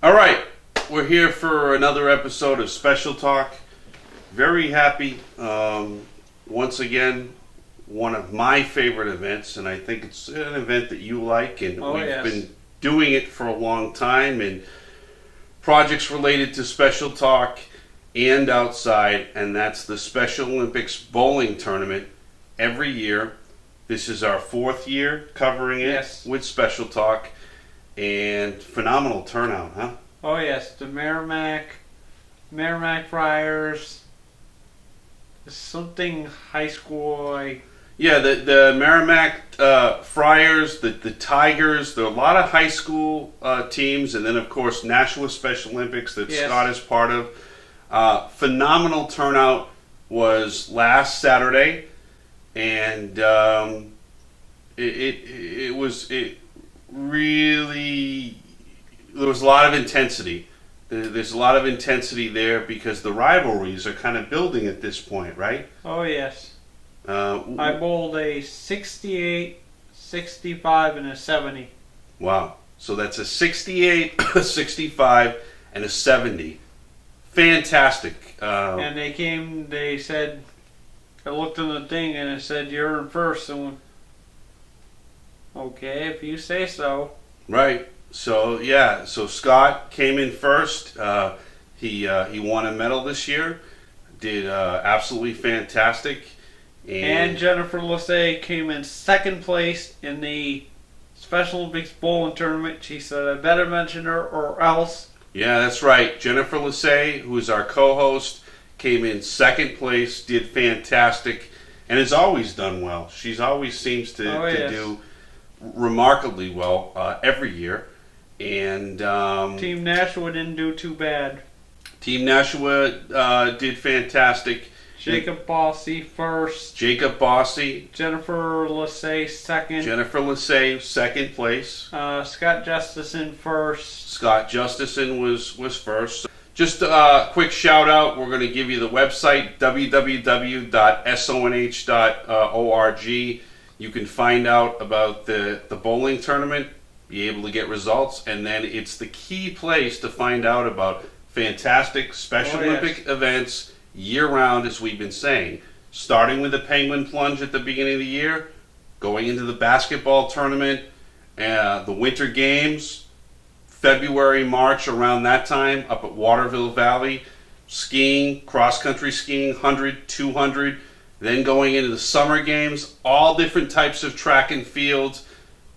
All right, we're here for another episode of Special Talk. Very happy. Once again, one of my favorite events, and I think it's an event that you like, and we've been doing it for a long time, and projects related to Special Talk and outside, and that's the Special Olympics Bowling Tournament every year. This is our fourth year covering it with Special Talk. And phenomenal turnout, huh? Oh yes, the Merrimack Friars, something high school. The Merrimack Friars, the Tigers. There are a lot of high school teams, and then of course NASHUA Special Olympics that Scott is part of. Phenomenal turnout was last Saturday, and it really, there was a lot of intensity. There's a lot of intensity there because the rivalries are kind of building at this point, right? Oh, yes. I bowled a 68, 65, and a 70. Wow. So that's a 68, a 65, and a 70. Fantastic. And they said, I looked in the thing and it said, you're in first. And okay, if you say so. Right. So so Scott came in first. He won a medal this year. Did absolutely fantastic. And Jennifer Lassay came in second place in the Special Olympics Bowling Tournament. She said I better mention her or else. Yeah, that's right. Jennifer Lassay, who is our co-host, came in second place. Did fantastic, and has always done well. She's always seems to do remarkably well every year. And Team Nashua didn't do too bad. Team Nashua did fantastic. Jacob Bossy first. Jacob Bossy. Jennifer Lassay second. Jennifer Lassay second place. Scott Justison first. Scott Justison was first. Just a quick shout out. We're going to give you the website www.sonh.org. You can find out about the bowling tournament, be able to get results, and then it's the key place to find out about fantastic Special Olympic events year-round, as we've been saying. Starting with the Penguin Plunge at the beginning of the year, going into the basketball tournament, the Winter Games, February, March, around that time, up at Waterville Valley, skiing, cross-country skiing, 100, 200, then going into the summer games, all different types of track and fields,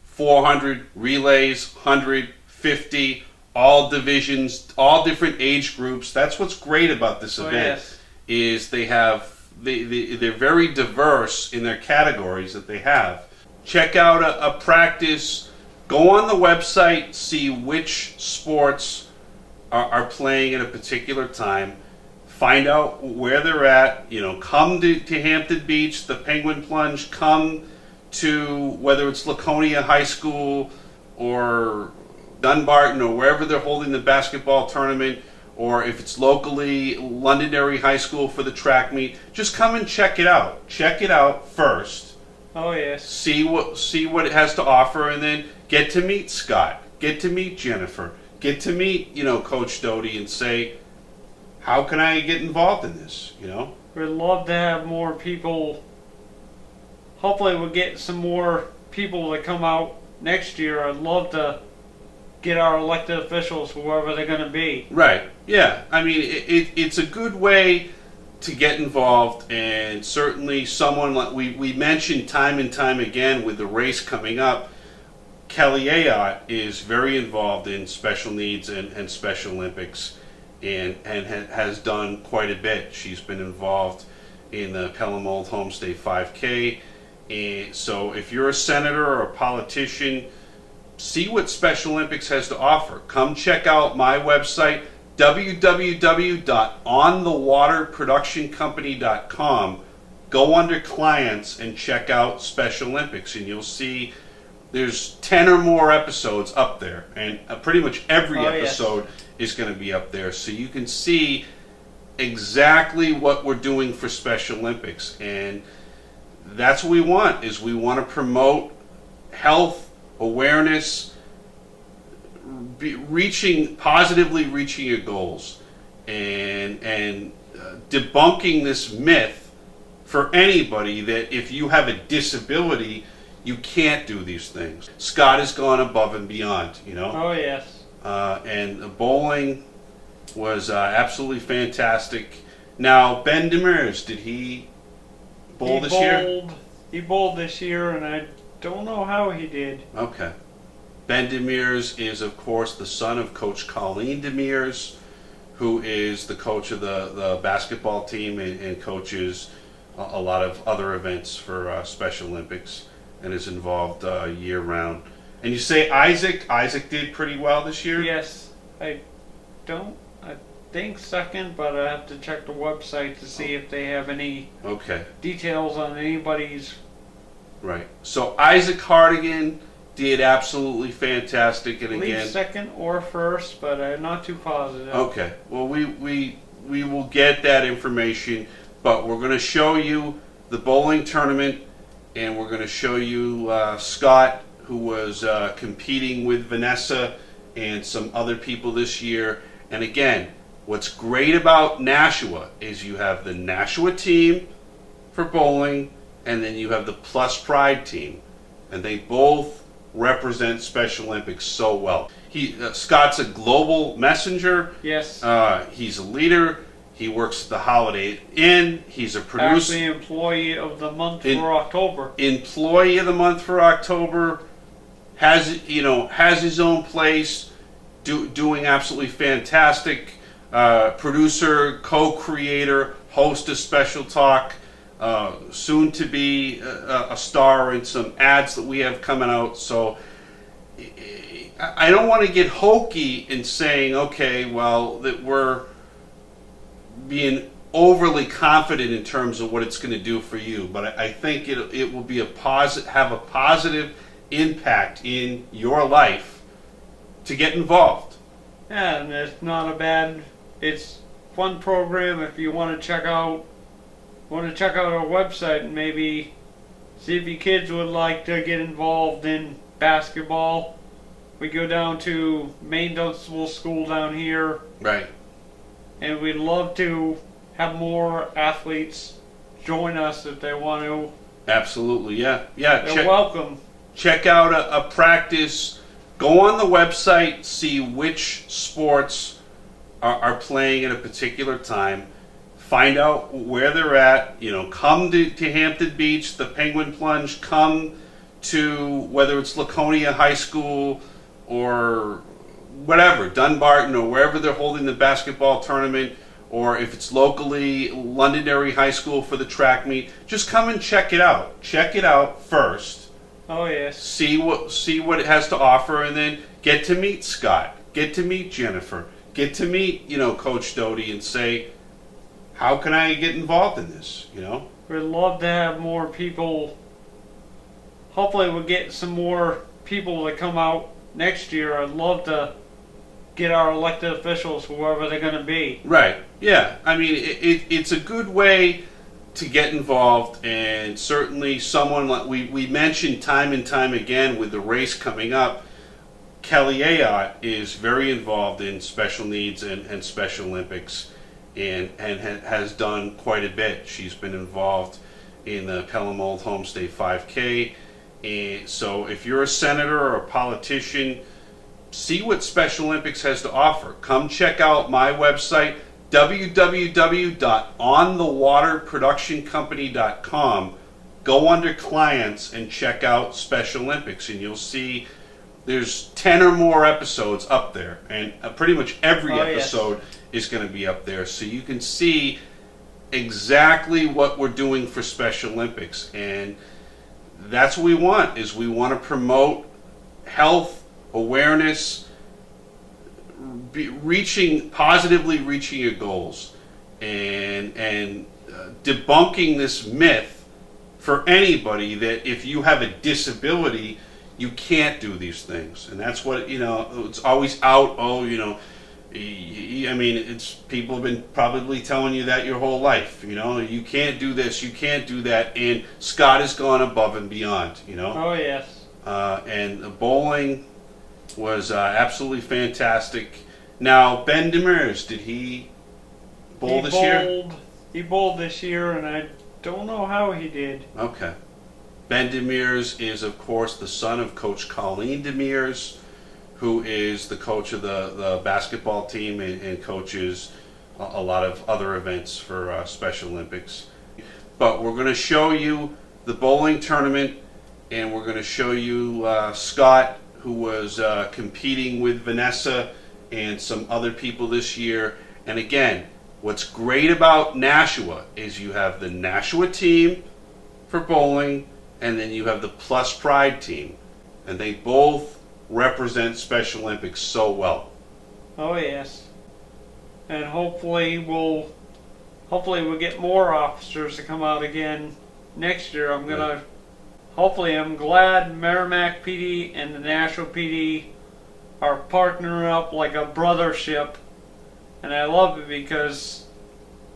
400, relays, 100, 50, all divisions, all different age groups. That's what's great about this event, is they're very diverse in their categories that they have. Check out a practice, go on the website, see which sports are playing at a particular time. Find out where they're at. Come to Hampton Beach, the Penguin Plunge. Come to whether it's Laconia High School or Dunbarton or wherever they're holding the basketball tournament, or if it's locally Londonderry High School for the track meet. Just come and check it out. Check it out first. Oh yes. See what it has to offer, and then get to meet Scott. Get to meet Jennifer. Get to meet Coach Doty and say, how can I get involved in this? We'd love to have more people. Hopefully we'll get some more people to come out next year. I'd love to get our elected officials, whoever they're going to be. Right. Yeah. I mean, it's a good way to get involved, and certainly someone like we mentioned time and time again with the race coming up, Kelly Ayotte is very involved in special needs and Special Olympics. And has done quite a bit. She's been involved in the Pelham Old Homestay 5K. And so if you're a senator or a politician, see what Special Olympics has to offer. Come check out my website, www.onthewaterproductioncompany.com. Go under clients and check out Special Olympics, and you'll see there's 10 or more episodes up there, and pretty much every episode is going to be up there, so you can see exactly what we're doing for Special Olympics. And that's what we want, is we want to promote health, awareness, positively reaching your goals, and debunking this myth for anybody that if you have a disability, you can't do these things. Scott has gone above and beyond, you know. Oh yes. And the bowling was absolutely fantastic. Now, Ben Demers, did he bowl this year? He bowled this year, and I don't know how he did. Okay. Ben Demers is, of course, the son of Coach Colleen Demers, who is the coach of the basketball team and coaches a lot of other events for Special Olympics and is involved year-round. And you say Isaac did pretty well this year? Yes. I think second, but I have to check the website to see if they have any details on anybody's. Right. So Isaac Hardigan did absolutely fantastic, and again, second or first, but I'm not too positive. Okay. Well, we will get that information, but we're going to show you the bowling tournament, and we're going to show you Scott, who was competing with Vanessa and some other people this year. And again, what's great about NASHUA is you have the NASHUA team for bowling, and then you have the Plus Pride team, and they both represent Special Olympics so well. Scott's a global messenger. Yes. He's a leader. He works at the Holiday Inn. He's a producer. Actually, employee of the month for October. Employee of the month for October. Has his own place, doing absolutely fantastic. Producer, co-creator, host of Special Talk. Soon to be a star in some ads that we have coming out. So I don't want to get hokey in saying, okay, well, that we're being overly confident in terms of what it's going to do for you. But I think it will be have a positive impact in your life to get involved. Yeah, and it's fun program if you want to check out our website and maybe see if your kids would like to get involved in basketball. We go down to Maine Dunstable School down here. Right. And we'd love to have more athletes join us if they want to. Absolutely, yeah. They're welcome. Check out a practice. Go on the website, see which sports are playing at a particular time. Find out where they're at. Come to Hampton Beach, the Penguin Plunge. Come to whether it's Laconia High School or whatever, Dunbarton, or wherever they're holding the basketball tournament, or if it's locally Londonderry High School for the track meet. Just come and check it out. Check it out first. Oh yes. See what it has to offer, and then get to meet Scott. Get to meet Jennifer. Get to meet Coach Doty and say, how can I get involved in this? We'd love to have more people. Hopefully we'll get some more people to come out next year. I'd love to get our elected officials, whoever they're going to be. Right. Yeah. I mean, it's a good way to get involved, and certainly someone like we mentioned time and time again with the race coming up. Kelly Ayotte is very involved in special needs and Special Olympics. And has done quite a bit. She's been involved in the Pelham Old Homestay 5K. And so if you're a senator or a politician, see what Special Olympics has to offer. Come check out my website, www.onthewaterproductioncompany.com. Go under clients and check out Special Olympics, and you'll see there's 10 or more episodes up there, and pretty much every episode is going to be up there, so you can see exactly what we're doing for Special Olympics. And that's what we want, is we want to promote health, awareness, positively reaching your goals, and debunking this myth for anybody that if you have a disability, you can't do these things. And that's what, it's always out, it's people have been probably telling you that your whole life. You can't do this, you can't do that, and Scott has gone above and beyond. Oh yes. And the bowling was absolutely fantastic. Now, Ben Demers, did he bowl this year? He bowled this year, and I don't know how he did. Okay. Ben Demers is, of course, the son of Coach Colleen Demers, who is the coach of the basketball team and coaches a lot of other events for Special Olympics. But we're going to show you the bowling tournament, and we're going to show you Scott, who was competing with Vanessa and some other people this year. And again, what's great about NASHUA is you have the NASHUA team for bowling, and then you have the Plus Pride team. And they both represent Special Olympics so well. Oh yes. And hopefully we'll get more officers to come out again next year. I'm glad Merrimack PD and the National PD are partnering up like a brothership. And I love it because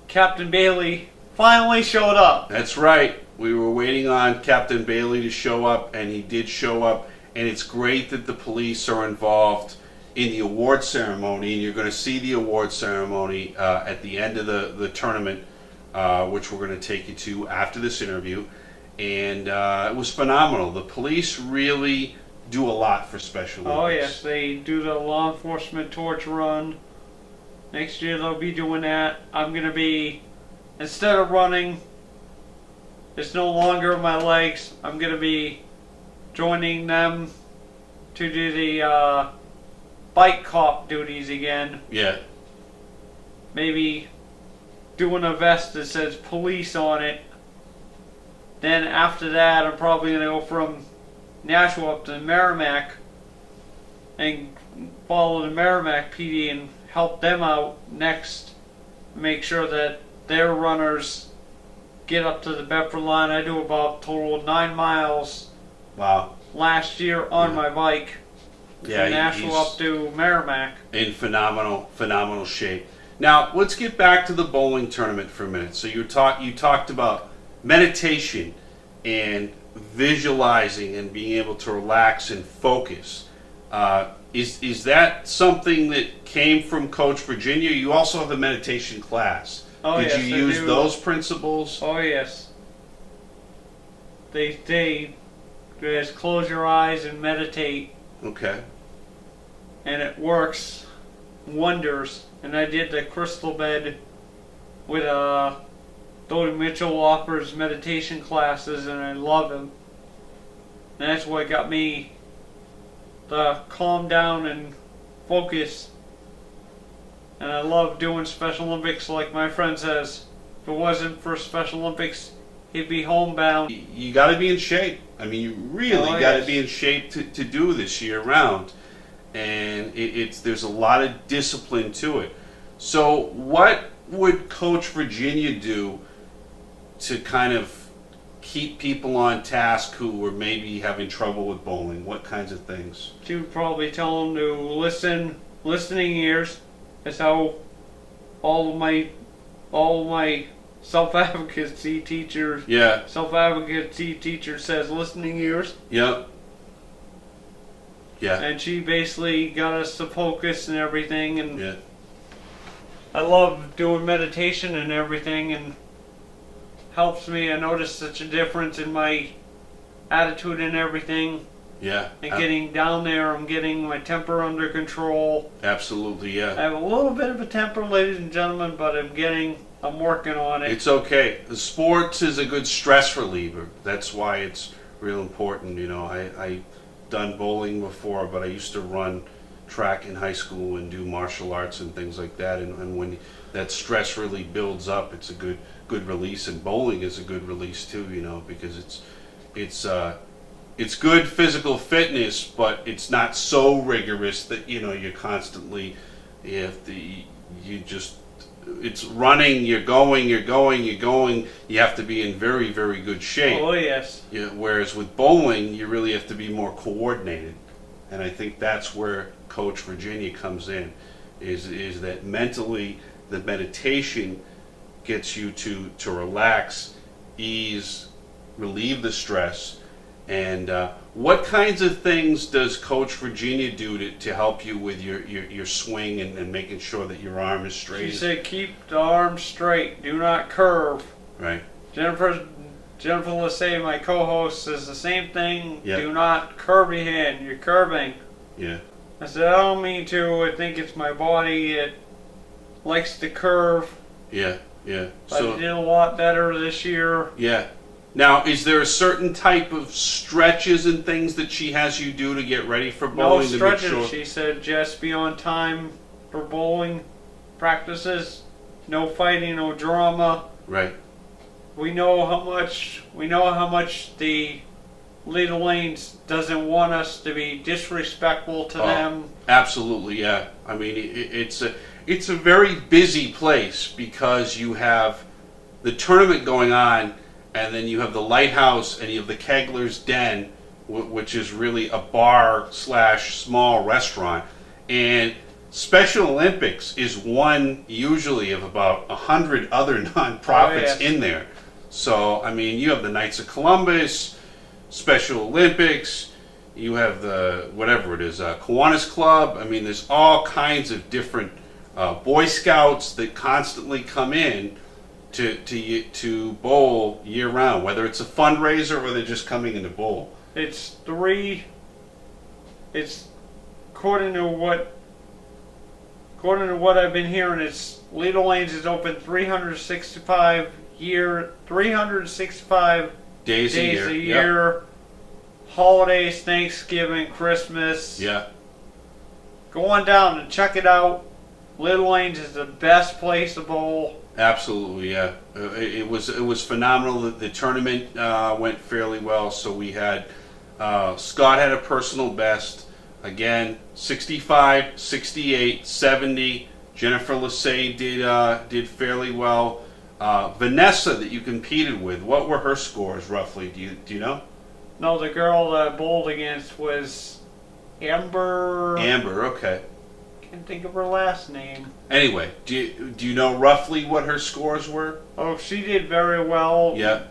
Captain Bailey finally showed up. That's right. We were waiting on Captain Bailey to show up, and he did show up. And it's great that the police are involved in the award ceremony. And you're going to see the award ceremony at the end of the tournament, which we're going to take you to after this interview. And it was phenomenal. The police really do a lot for Special Olympics. Oh yes, they do the law enforcement torch run. Next year they'll be doing that. I'm going to be, instead of running, it's no longer my legs. I'm going to be joining them to do the bike cop duties again. Yeah. Maybe doing a vest that says police on it. Then after that, I'm probably going to go from Nashua up to Merrimack and follow the Merrimack PD and help them out next. Make sure that their runners get up to the Bedford line. I do about a total of 9 miles. Wow. Last year on my bike. Yeah, from Nashua up to Merrimack. In phenomenal shape. Now, let's get back to the bowling tournament for a minute. So you talked about meditation and visualizing and being able to relax and focus. Is that something that came from Coach Virginia? You also have a meditation class. Oh, Did yes, you use those principles? Oh yes. They just close your eyes and meditate. Okay. And it works wonders. And I did the crystal bed with Dodie Mitchell offers meditation classes, and I love him. And that's what got me to calm down and focus. And I love doing Special Olympics, like my friend says. If it wasn't for Special Olympics, he'd be homebound. You got to be in shape. I mean, you really got to be in shape to do this year round. And there's a lot of discipline to it. So what would Coach Virginia do to kind of keep people on task who were maybe having trouble with bowling? What kinds of things? She would probably tell them to listening ears. That's how all my self-advocacy teacher says listening ears. Yep. Yeah. And she basically got us to focus and everything, and yeah. I love doing meditation and everything, and helps me. I notice such a difference in my attitude and everything. Yeah. And getting down there, I'm getting my temper under control. Absolutely, yeah. I have a little bit of a temper, ladies and gentlemen, but I'm working on it. It's okay. The sports is a good stress reliever. That's why it's real important. You know, I done bowling before, but I used to run track in high school and do martial arts and things like that. And when that stress really builds up, it's a good release. And bowling is a good release too. You know, because it's good physical fitness, but it's not so rigorous that you're constantly it's running, you're going, you have to be in very, very good shape. Oh, yes. Yeah, whereas with bowling, you really have to be more coordinated. And I think that's where Coach Virginia comes in, is that mentally the meditation gets you to relax, ease, relieve the stress, And what kinds of things does Coach Virginia do to help you with your swing and making sure that your arm is straight? She said keep the arm straight, do not curve. Right. Jennifer Lassay, my co-host, says the same thing. Yep. Do not curve your hand, you're curving. Yeah. I said, I don't mean to. I think it's my body. It likes to curve. Yeah, yeah. But I did a lot better this year. Yeah. Now, is there a certain type of stretches and things that she has you do to get ready for bowling? No stretches. To make sure? She said just be on time for bowling practices. No fighting, no drama. Right. We know how much the LEDA Lanes doesn't want us to be disrespectful to them. Absolutely, yeah. I mean, it's a very busy place because you have the tournament going on, and then you have the Lighthouse, and you have the Kegler's Den, which is really a bar / small restaurant, and Special Olympics is one usually of about 100 other nonprofits in there. So I mean, you have the Knights of Columbus, Special Olympics, you have the, whatever it is, Kiwanis Club. I mean, there's all kinds of different Boy Scouts that constantly come in to bowl year round, whether it's a fundraiser or they're just coming in to bowl. It's according to what I've been hearing, it's LEDA Lanes is open 365 days a year. Yep. Holidays, Thanksgiving, Christmas. Yeah. Go on down and check it out. LEDA Lanes is the best place to bowl. Absolutely, yeah. It was phenomenal. The tournament went fairly well. So we had Scott had a personal best. Again, 65, 68, 70. Jennifer Lassay did fairly well. Vanessa that you competed with, what were her scores roughly? Do you know? No, the girl that I bowled against was Amber. Amber, okay. Can't think of her last name. Anyway, do you know roughly what her scores were? Oh, she did very well. Yeah.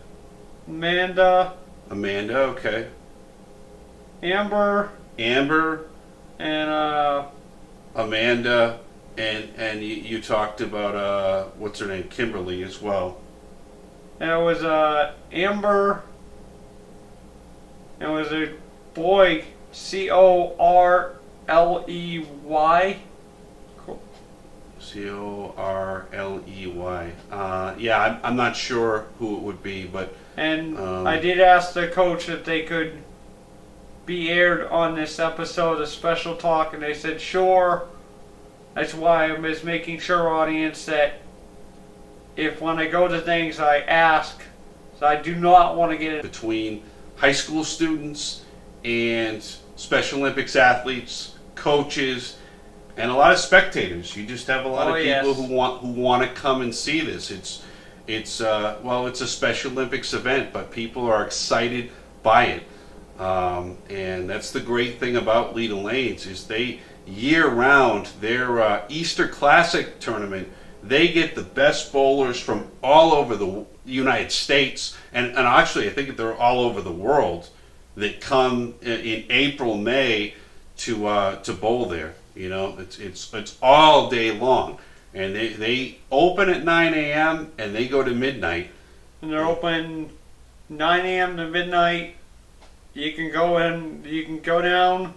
Amanda, okay. Amber, and Amanda, and you talked about what's her name, Kimberly as well. And it was Amber. It was a boy, Corley. Corley. Yeah, I'm not sure who it would be, but I did ask the coach if they could be aired on this episode of Special Talk, and they said sure. That's why I'm just making sure, audience, that if when I go to things I ask, so I do not want to get it between high school students and Special Olympics athletes, coaches, and a lot of spectators. You just have a lot of people who want to come and see this. It's a Special Olympics event, but people are excited by it. And that's the great thing about LEDA Lanes is they year round their Easter Classic tournament. They get the best bowlers from all over the United States, and actually I think they're all over the world that come in April, May to bowl there. You know, it's all day long, and they open at 9 a.m. and they go to midnight. And they're open 9 a.m. to midnight. You can go in, you can go down.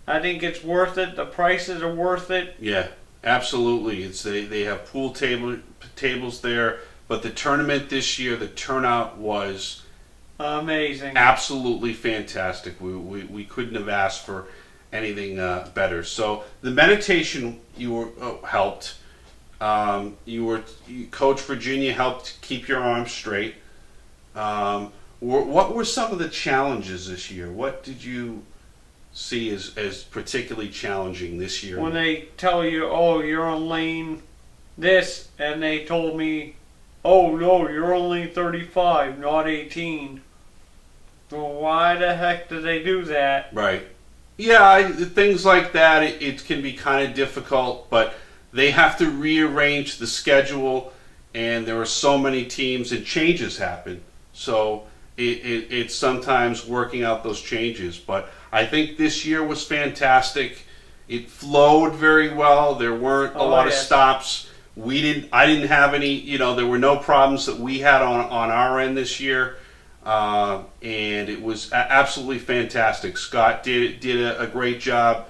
I think it's worth it. The prices are worth it. Yeah, absolutely. They have pool tables there, but the tournament this year, the turnout was amazing, absolutely fantastic. We couldn't have asked for anything better. So the meditation helped. Coach Virginia helped keep your arms straight. What were some of the challenges this year? What did you see as particularly challenging this year? When they tell you, oh, you're on lane this, and they told me, oh, no, you're only 35, not 18. Well, why the heck did they do that? Right. Yeah, things like that, it can be kind of difficult, but they have to rearrange the schedule, and there are so many teams, and changes happen. So it's sometimes working out those changes. But I think this year was fantastic. It flowed very well. There weren't a lot of stops. I didn't have any, there were no problems that we had on our end this year. And it was absolutely fantastic. Scott did a great job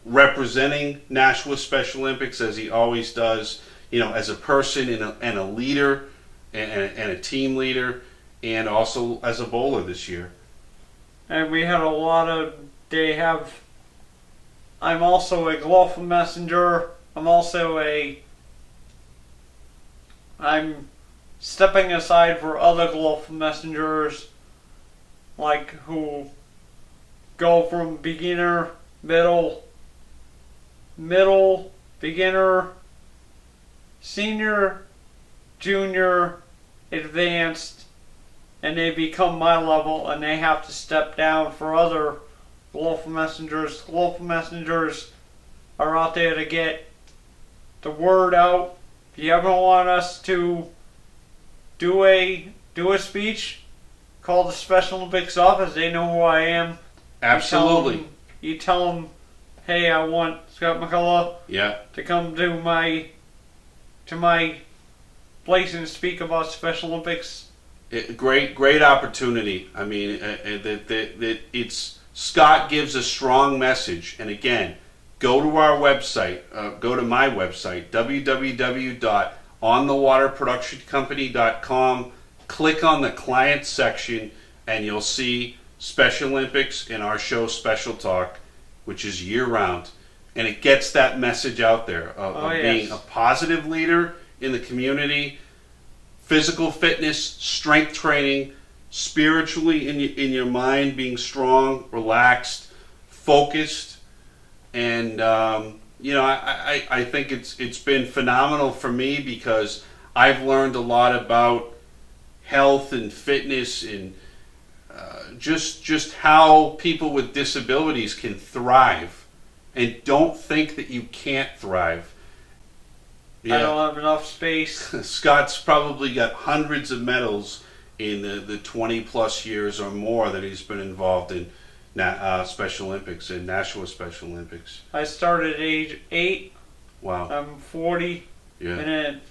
representing Nashua Special Olympics, as he always does, as a person and a leader and a team leader, and also as a bowler this year. And we had I'm also a glove messenger. I'm stepping aside for other glove messengers, like who go from beginner, middle, beginner, senior, junior, advanced, and they become my level, and they have to step down for other glove messengers. Glove messengers are out there to get the word out. If you ever want us to do a speech, call the Special Olympics office. They know who I am. Absolutely. You tell them, hey, I want Scott MCCOLLUGH to come to my place and speak about Special Olympics. Great opportunity. I mean, Scott gives a strong message. And again, go to our website. Go to my website, www.onthewaterproductioncompany.com. Click on the client section, and you'll see Special Olympics and our show Special Talk, which is year-round. And it gets that message out there of being a positive leader in the community, physical fitness, strength training, spiritually in your mind, being strong, relaxed, focused. And, I think it's been phenomenal for me, because I've learned a lot about health and fitness and just how people with disabilities can thrive. And don't think that you can't thrive. I don't have enough space. Scott's probably got hundreds of medals in the 20 plus years or more that he's been involved in Special Olympics and Nashua Special Olympics. I started at age 8. Wow. I'm 40. Yeah. Been in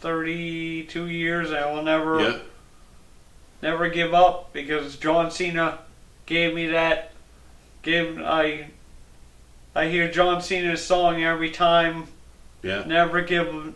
32 years. I will never give up, because John Cena gave me that. I hear John Cena's song every time. Yeah. Never give,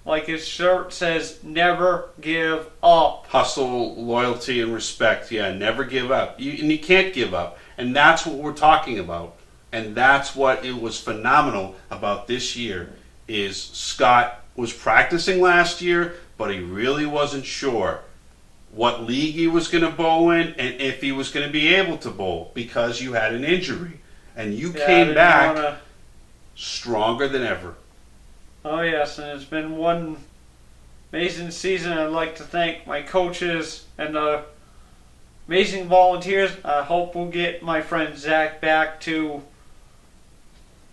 like his shirt says, never give up. Hustle, loyalty, and respect. Yeah, never give up. And you can't give up. And that's what we're talking about. And that's what it was phenomenal about this year, is Scott was practicing last year, but he really wasn't sure what league he was going to bowl in and if he was going to be able to bowl, because you had an injury. And you came back stronger than ever. Oh yes, and it's been one amazing season. I'd like to thank my coaches and the amazing volunteers. I hope we'll get my friend Zach back to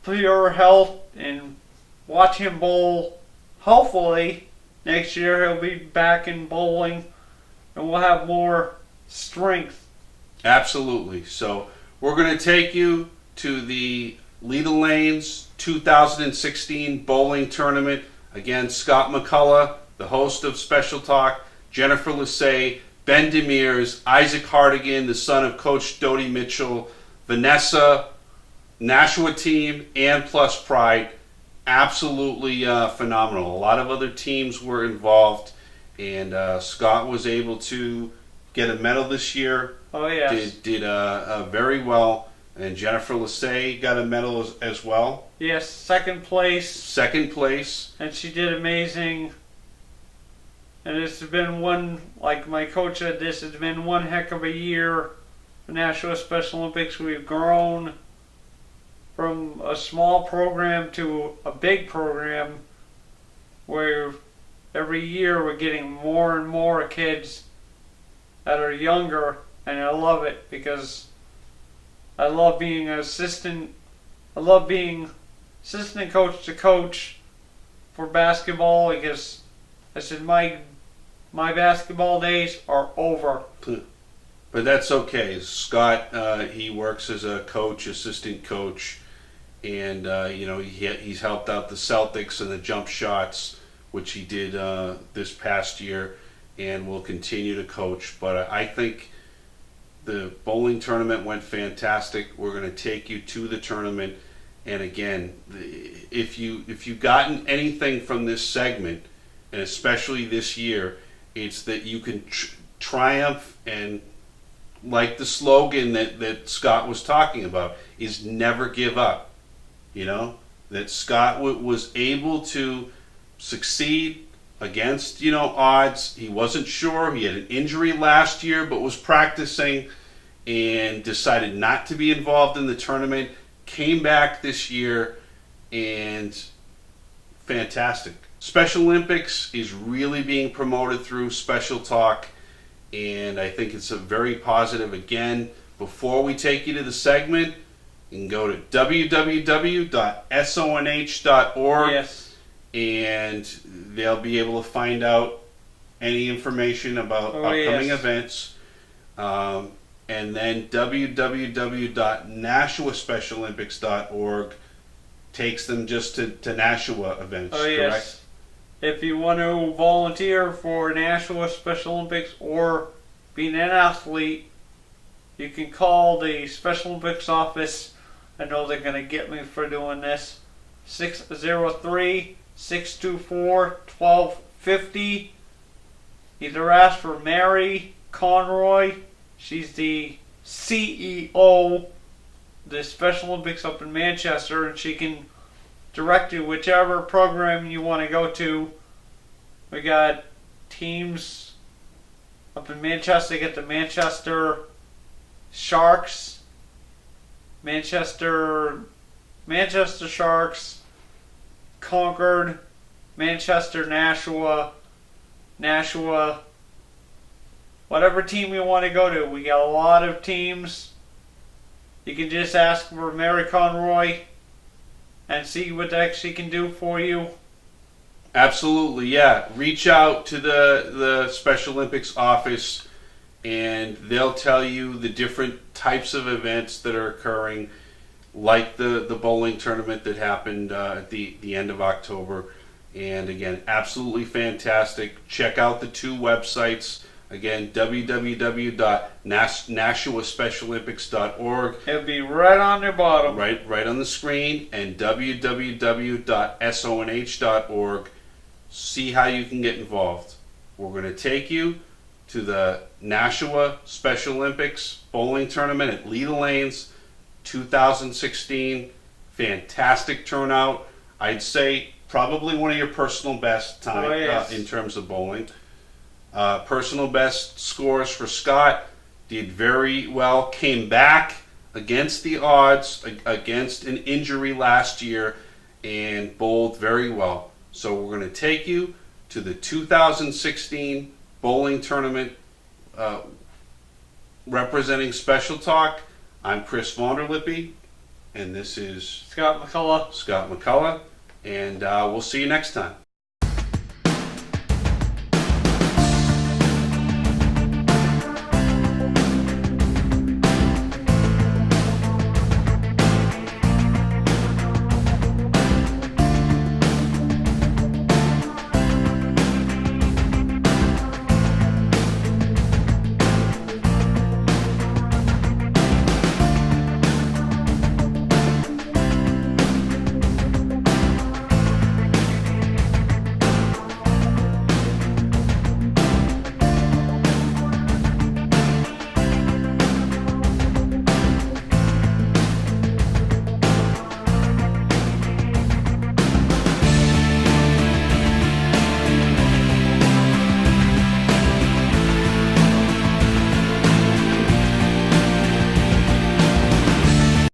pure health and watch him bowl. Hopefully next year he'll be back in bowling and we'll have more strength. Absolutely. So we're going to take you to the LEDA Lanes 2016 bowling tournament. Again, Scott MCCOLLUGH, the host of Special Talk, Jennifer Lassay, Ben Demers, Isaac Hardigan, the son of Coach Dodie Mitchell, Vanessa, Nashua team, and Plus Pride. Absolutely phenomenal. A lot of other teams were involved, and Scott was able to get a medal this year. Oh yes. Did very well. And Jennifer Lassay got a medal as well. Yes, second place. Second place. And she did amazing. And it's been one, like my coach said, this has been one heck of a year for Nashua Special Olympics. We've grown from a small program to a big program, where every year we're getting more and more kids that are younger, and I love it, because I love being an assistant. I love being assistant coach to coach for basketball, because I said my basketball days are over. But that's okay. Scott, he works as a coach, assistant coach, and he's helped out the Celtics in the jump shots, which he did this past year, and will continue to coach. But I think the bowling tournament went fantastic. We're going to take you to the tournament, and again, if you've gotten anything from this segment, and especially this year, it's that you can triumph and, like the slogan that Scott was talking about, is never give up. That Scott was able to succeed against, odds. He wasn't sure. He had an injury last year, but was practicing and decided not to be involved in the tournament. Came back this year, and fantastic. Special Olympics is really being promoted through Special Talk, and I think it's a very positive. Again, before we take you to the segment, you can go to www.sonh.org. Yes. And they'll be able to find out any information about upcoming events. And then www.NASHUASpecialOlympics.org takes them just to NASHUA events, correct? Yes. If you want to volunteer for NASHUA Special Olympics or be an athlete, you can call the Special Olympics office. I know they're going to get me for doing this. 603-624-1250. Either ask for Mary Conroy. She's the CEO of the Special Olympics up in Manchester, and she can direct you whichever program you want to go to. We got teams up in Manchester. They get the Manchester Sharks, Manchester Sharks, Concord, Manchester Nashua, whatever team you want to go to. We got a lot of teams. You can just ask for Mary Conroy and see what the heck she can do for you. Absolutely, yeah. Reach out to the Special Olympics office, and they'll tell you the different types of events that are occurring, like the bowling tournament that happened at the end of October. And again, absolutely fantastic. Check out the two websites. Again, www.NASHUASpecialOlympics.org. It'll be right on the bottom. Right on the screen. And www.sonh.org. See how you can get involved. We're going to take you to the NASHUA Special Olympics bowling tournament at LEDA Lanes 2016. Fantastic turnout. I'd say probably one of your personal best time in terms of bowling. Personal best scores for Scott. Did very well. Came back against the odds, against an injury last year, and bowled very well. So we're going to take you to the 2016 bowling tournament representing Special Talk. I'm Chris Lippe, and this is Scott McCullough. And we'll see you next time.